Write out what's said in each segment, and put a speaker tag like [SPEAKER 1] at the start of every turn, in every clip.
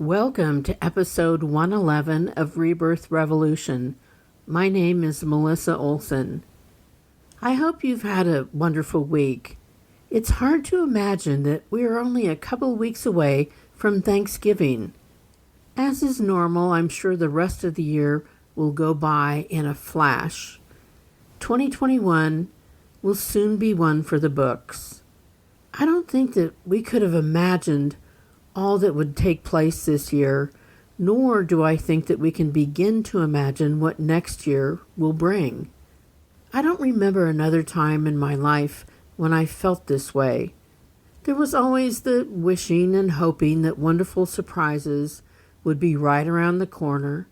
[SPEAKER 1] Welcome to episode 111 of Rebirth Revolution. My name is Melissa Olson. I hope you've had a wonderful week. It's hard to imagine that we are only a couple weeks away from Thanksgiving. As is normal, I'm sure the rest of the year will go by in a flash. 2021 will soon be one for the books. I don't think that we could have imagined all that would take place this year, nor do I think that we can begin to imagine what next year will bring. I don't remember another time in my life when I felt this way. There was always the wishing and hoping that wonderful surprises would be right around the corner,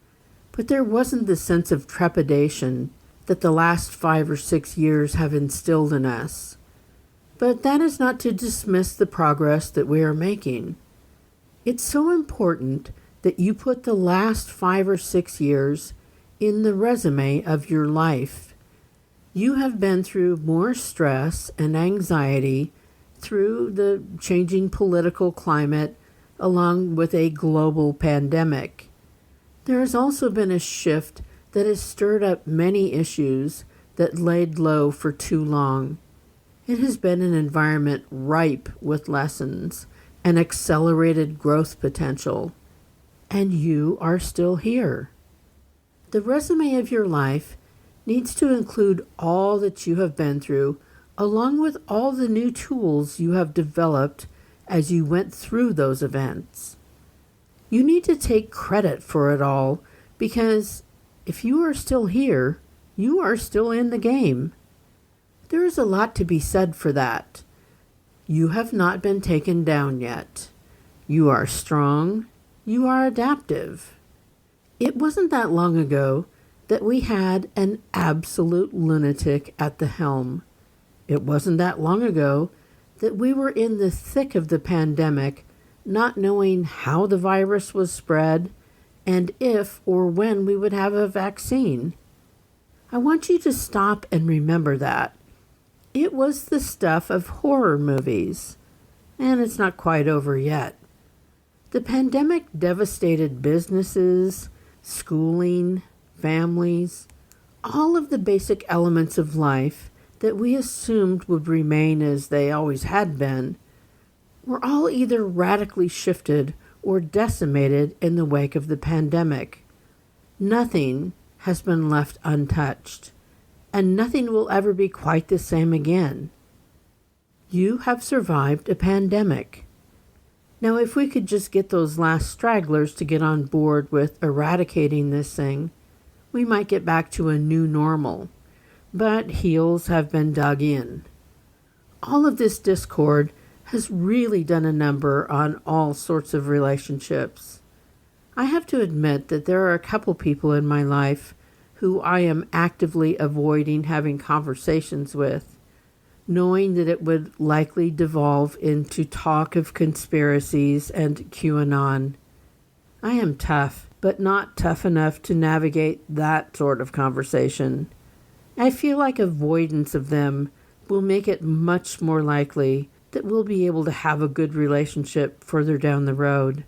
[SPEAKER 1] but there wasn't the sense of trepidation that the last 5 or 6 years have instilled in us. But that is not to dismiss the progress that we are making. It's so important that you put the last 5 or 6 years in the resume of your life. You have been through more stress and anxiety through the changing political climate along with a global pandemic. There has also been a shift that has stirred up many issues that laid low for too long. It has been an environment ripe with lessons and accelerated growth potential, and you are still here. The resume of your life needs to include all that you have been through, along with all the new tools you have developed as you went through those events. You need to take credit for it all, because if you are still here, you are still in the game. There is a lot to be said for that. You have not been taken down yet. You are strong. You are adaptive. It wasn't that long ago that we had an absolute lunatic at the helm. It wasn't that long ago that we were in the thick of the pandemic, not knowing how the virus was spread and if or when we would have a vaccine. I want you to stop and remember that. It was the stuff of horror movies, and it's not quite over yet. The pandemic devastated businesses, schooling, families, all of the basic elements of life that we assumed would remain as they always had been, were all either radically shifted or decimated in the wake of the pandemic. Nothing has been left untouched, and nothing will ever be quite the same again. You have survived a pandemic. Now, if we could just get those last stragglers to get on board with eradicating this thing, we might get back to a new normal. But heels have been dug in. All of this discord has really done a number on all sorts of relationships. I have to admit that there are a couple people in my life who I am actively avoiding having conversations with, knowing that it would likely devolve into talk of conspiracies and QAnon. I am tough, but not tough enough to navigate that sort of conversation. I feel like avoidance of them will make it much more likely that we'll be able to have a good relationship further down the road.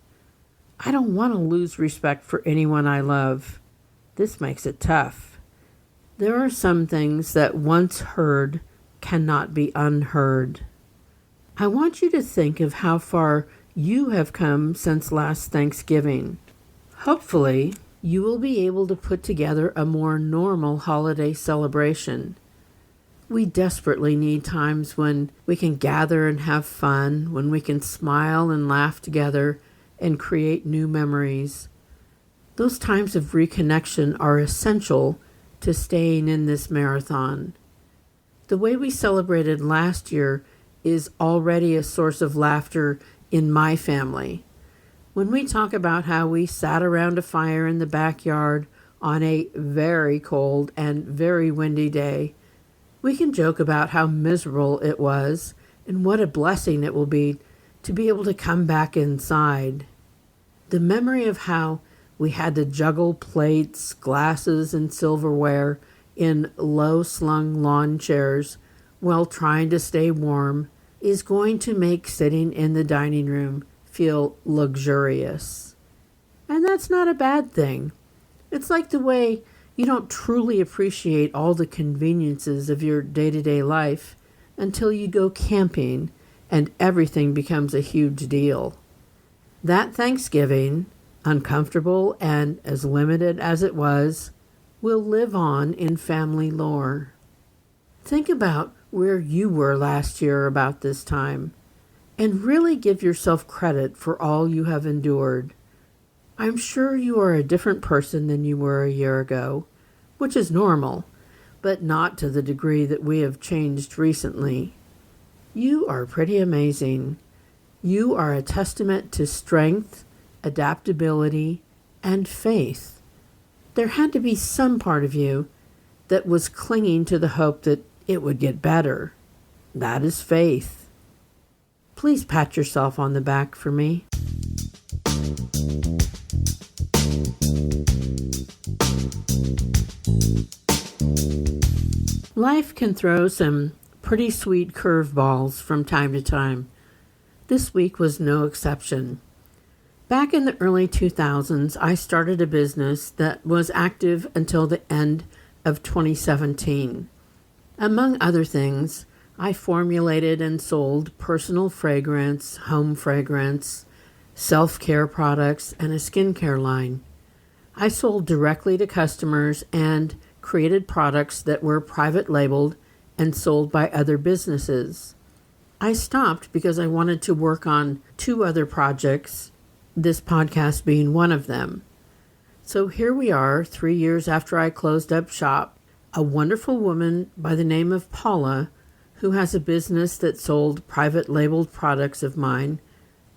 [SPEAKER 1] I don't want to lose respect for anyone I love. This makes it tough. There are some things that once heard cannot be unheard. I want you to think of how far you have come since last Thanksgiving. Hopefully, you will be able to put together a more normal holiday celebration. We desperately need times when we can gather and have fun, when we can smile and laugh together and create new memories. Those times of reconnection are essential to staying in this marathon. The way we celebrated last year is already a source of laughter in my family. When we talk about how we sat around a fire in the backyard on a very cold and very windy day, we can joke about how miserable it was and what a blessing it will be to be able to come back inside. The memory of how we had to juggle plates, glasses, and silverware in low-slung lawn chairs while trying to stay warm is going to make sitting in the dining room feel luxurious. And that's not a bad thing. It's like the way you don't truly appreciate all the conveniences of your day-to-day life until you go camping and everything becomes a huge deal. That Thanksgiving, uncomfortable and as limited as it was, will live on in family lore. Think about where you were last year about this time, and really give yourself credit for all you have endured. I'm sure you are a different person than you were a year ago, which is normal, but not to the degree that we have changed recently. You are pretty amazing. You are a testament to strength, adaptability, and faith. There had to be some part of you that was clinging to the hope that it would get better. That is faith. Please pat yourself on the back for me. Life can throw some pretty sweet curveballs from time to time. This week was no exception. Back in the early 2000s, I started a business that was active until the end of 2017. Among other things, I formulated and sold personal fragrance, home fragrance, self-care products, and a skincare line. I sold directly to customers and created products that were private labeled and sold by other businesses. I stopped because I wanted to work on 2 other projects, this podcast being one of them. So here we are, 3 years after I closed up shop. A wonderful woman by the name of Paula, who has a business that sold private labeled products of mine,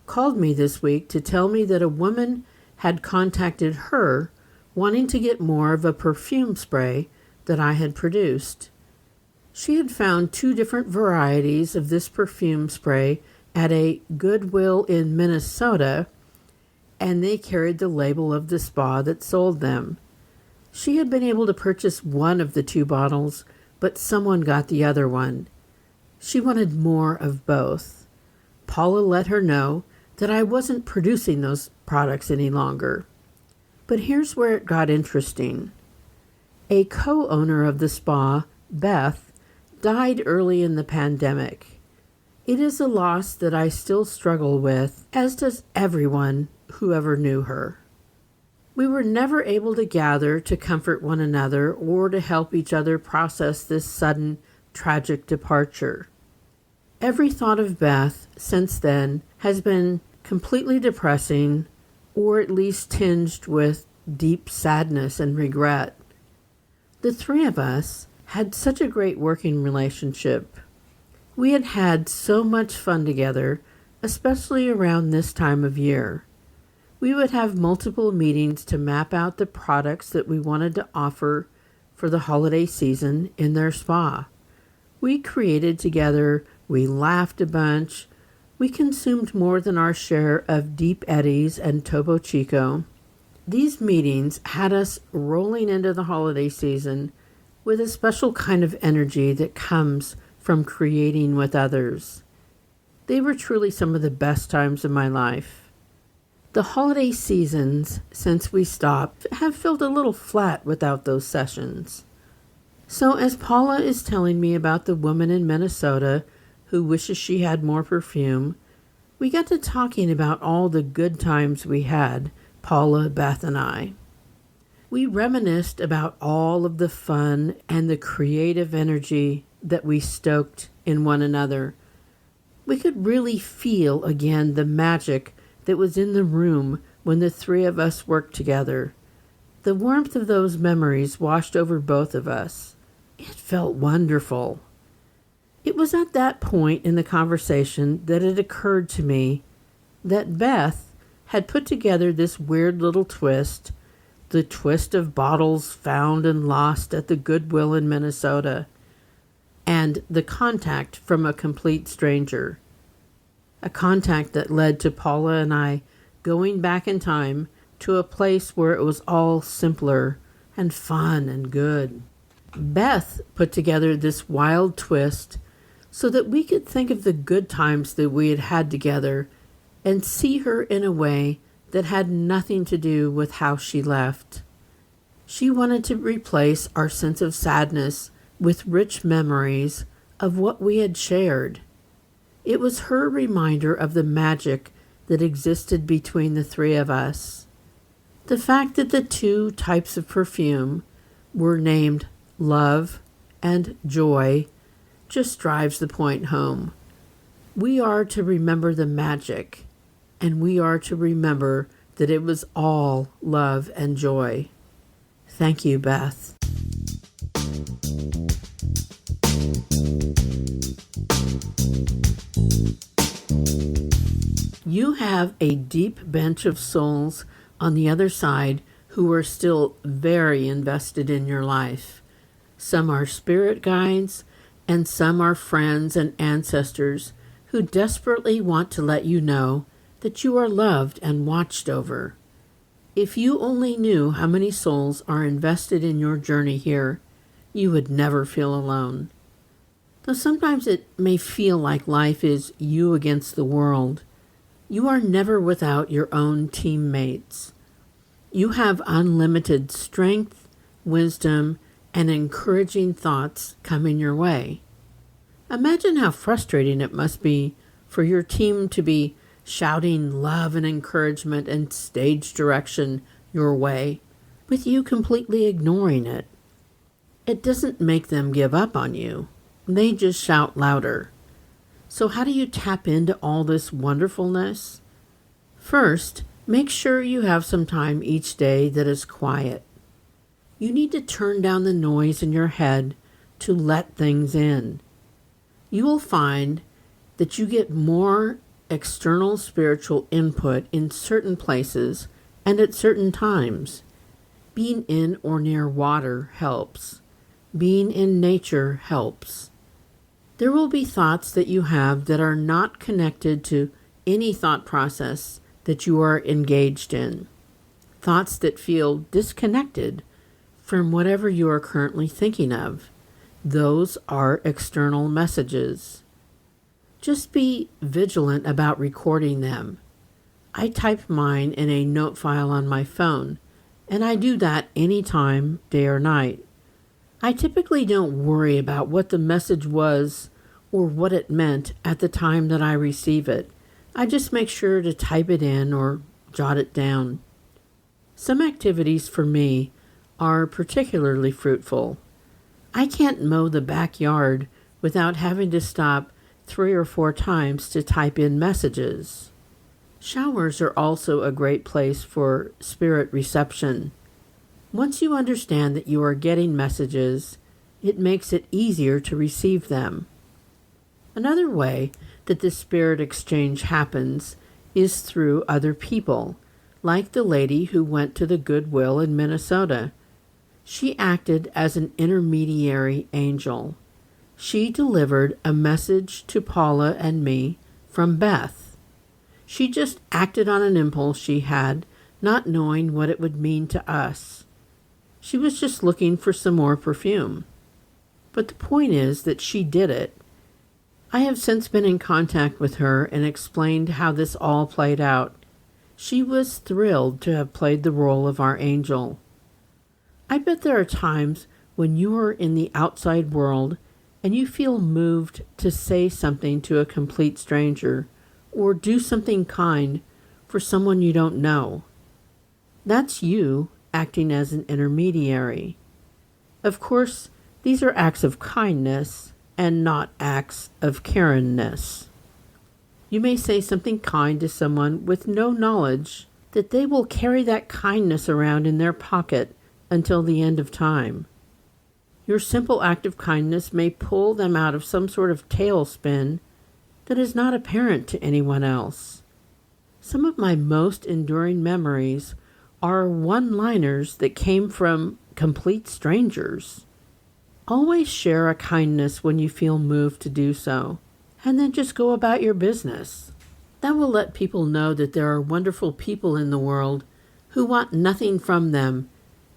[SPEAKER 1] called me this week to tell me that a woman had contacted her wanting to get more of a perfume spray that I had produced. She had found 2 different varieties of this perfume spray at a Goodwill in Minnesota, and they carried the label of the spa that sold them. She had been able to purchase one of the 2 bottles, but someone got the other one. She wanted more of both. Paula let her know that I wasn't producing those products any longer. But here's where it got interesting. A co-owner of the spa, Beth, died early in the pandemic. It is a loss that I still struggle with, as does everyone who ever knew her. We were never able to gather to comfort one another or to help each other process this sudden, tragic departure. Every thought of Beth since then has been completely depressing, or at least tinged with deep sadness and regret. The 3 of us had such a great working relationship. We had had so much fun together, especially around this time of year. We would have multiple meetings to map out the products that we wanted to offer for the holiday season in their spa. We created together, we laughed a bunch, we consumed more than our share of Deep Eddies and Topo Chico. These meetings had us rolling into the holiday season with a special kind of energy that comes from creating with others. They were truly some of the best times of my life. The holiday seasons, since we stopped, have felt a little flat without those sessions. So as Paula is telling me about the woman in Minnesota who wishes she had more perfume, we got to talking about all the good times we had, Paula, Beth, and I. We reminisced about all of the fun and the creative energy that we stoked in one another. We could really feel again the magic that was in the room when the 3 of us worked together. The warmth of those memories washed over both of us. It felt wonderful. It was at that point in the conversation that it occurred to me that Beth had put together this weird little twist, the twist of bottles found and lost at the Goodwill in Minnesota, and the contact from a complete stranger. A contact that led to Paula and I going back in time to a place where it was all simpler and fun and good. Beth put together this wild twist so that we could think of the good times that we had had together and see her in a way that had nothing to do with how she left. She wanted to replace our sense of sadness with rich memories of what we had shared. It was her reminder of the magic that existed between the three of us. The fact that the two types of perfume were named love and joy just drives the point home. We are to remember the magic, and we are to remember that it was all love and joy. Thank you, Beth. You have a deep bench of souls on the other side who are still very invested in your life. Some are spirit guides, and some are friends and ancestors who desperately want to let you know that you are loved and watched over. If you only knew how many souls are invested in your journey here, you would never feel alone. Though sometimes it may feel like life is you against the world, you are never without your own teammates. You have unlimited strength, wisdom, and encouraging thoughts coming your way. Imagine how frustrating it must be for your team to be shouting love and encouragement and stage direction your way, with you completely ignoring it. It doesn't make them give up on you. They just shout louder. So how do you tap into all this wonderfulness? First, make sure you have some time each day that is quiet. You need to turn down the noise in your head to let things in. You will find that you get more external spiritual input in certain places and at certain times. Being in or near water helps. Being in nature helps. There will be thoughts that you have that are not connected to any thought process that you are engaged in. Thoughts that feel disconnected from whatever you are currently thinking of. Those are external messages. Just be vigilant about recording them. I type mine in a note file on my phone, and I do that anytime, day or night. I typically don't worry about what the message was or what it meant at the time that I receive it. I just make sure to type it in or jot it down. Some activities for me are particularly fruitful. I can't mow the backyard without having to stop 3 or 4 times to type in messages. Showers are also a great place for spirit reception. Once you understand that you are getting messages, it makes it easier to receive them. Another way that the spirit exchange happens is through other people, like the lady who went to the Goodwill in Minnesota. She acted as an intermediary angel. She delivered a message to Paula and me from Beth. She just acted on an impulse she had, not knowing what it would mean to us. She was just looking for some more perfume. But the point is that she did it. I have since been in contact with her and explained how this all played out. She was thrilled to have played the role of our angel. I bet there are times when you are in the outside world and you feel moved to say something to a complete stranger or do something kind for someone you don't know. That's you acting as an intermediary. Of course, these are acts of kindness and not acts of Karenness. You may say something kind to someone with no knowledge that they will carry that kindness around in their pocket until the end of time. Your simple act of kindness may pull them out of some sort of tailspin that is not apparent to anyone else. Some of my most enduring memories are one-liners that came from complete strangers. Always share a kindness when you feel moved to do so, and then just go about your business. That will let people know that there are wonderful people in the world who want nothing from them,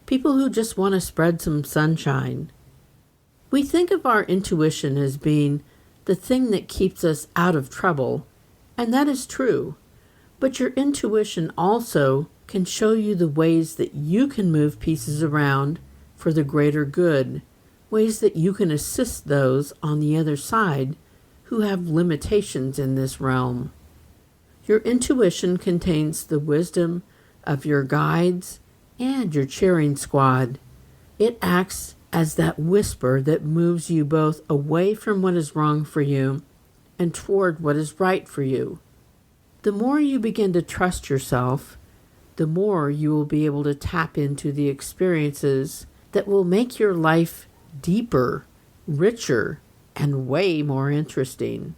[SPEAKER 1] people who just want to spread some sunshine. We think of our intuition as being the thing that keeps us out of trouble, and that is true. But your intuition also can show you the ways that you can move pieces around for the greater good, ways that you can assist those on the other side who have limitations in this realm. Your intuition contains the wisdom of your guides and your cheering squad. It acts as that whisper that moves you both away from what is wrong for you and toward what is right for you. The more you begin to trust yourself, the more you will be able to tap into the experiences that will make your life deeper, richer, and way more interesting.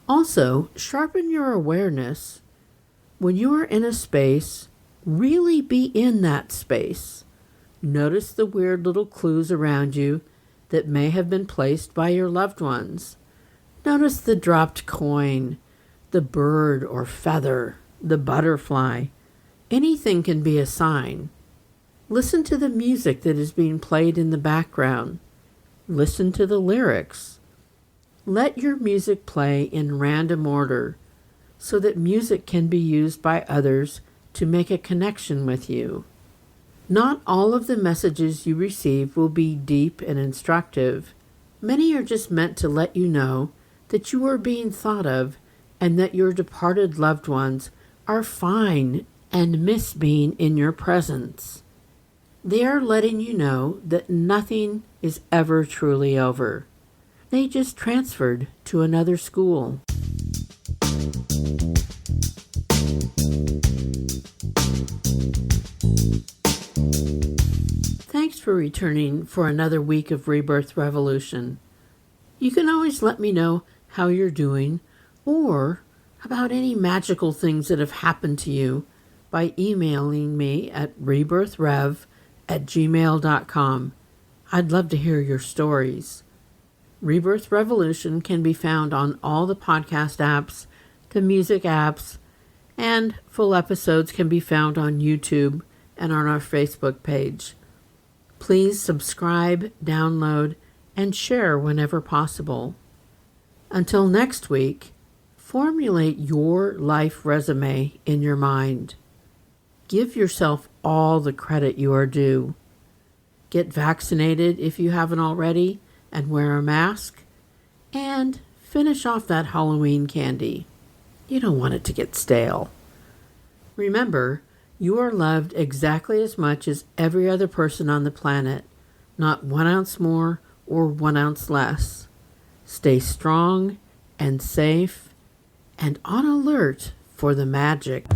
[SPEAKER 1] Also, sharpen your awareness. When you are in a space, really be in that space. Notice the weird little clues around you that may have been placed by your loved ones. Notice the dropped coin, the bird or feather, the butterfly. Anything can be a sign. Listen to the music that is being played in the background. Listen to the lyrics. Let your music play in random order so that music can be used by others to make a connection with you. Not all of the messages you receive will be deep and instructive. Many are just meant to let you know that you are being thought of and that your departed loved ones are fine and miss being in your presence. They are letting you know that nothing is ever truly over. They just transferred to another school. Thanks for returning for another week of Rebirth Revolution. You can always let me know how you're doing or about any magical things that have happened to you by emailing me at rebirthrev@gmail.com. I'd love to hear your stories. Rebirth Revolution can be found on all the podcast apps, the music apps, and full episodes can be found on YouTube and on our Facebook page. Please subscribe, download, and share whenever possible. Until next week, formulate your life resume in your mind. Give yourself all the credit you are due. Get vaccinated if you haven't already, and wear a mask, and finish off that Halloween candy. You don't want it to get stale. Remember, you are loved exactly as much as every other person on the planet, not 1 ounce more or 1 ounce less. Stay strong and safe and on alert for the magic.